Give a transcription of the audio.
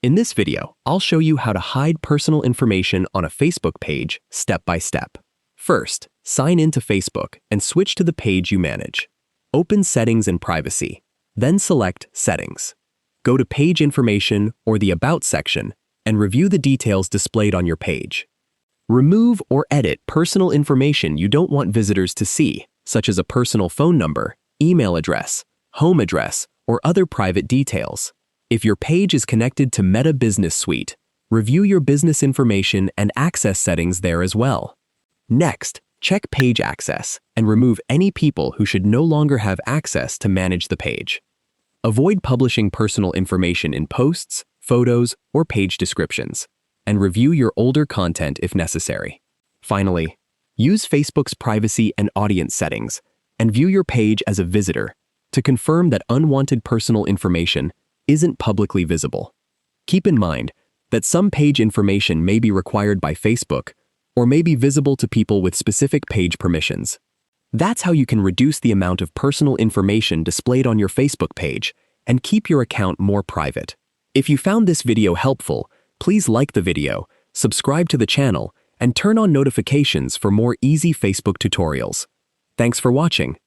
In this video, I'll show you how to hide personal information on a Facebook page step by step. First, sign in to Facebook and switch to the page you manage. Open Settings and Privacy, then select Settings. Go to Page Information or the About section and review the details displayed on your page. Remove or edit personal information you don't want visitors to see, such as a personal phone number, email address, home address, or other private details. If your page is connected to Meta Business Suite, review your business information and access settings there as well. Next, check Page Access and remove any people who should no longer have access to manage the page. Avoid publishing personal information in posts, photos, or page descriptions, and review your older content if necessary. Finally, use Facebook's privacy and audience settings and view your page as a visitor to confirm that unwanted personal information isn't publicly visible. Keep in mind that some page information may be required by Facebook or may be visible to people with specific page permissions. That's how you can reduce the amount of personal information displayed on your Facebook page and keep your account more private. If you found this video helpful, please like the video, subscribe to the channel, and turn on notifications for more easy Facebook tutorials. Thanks for watching.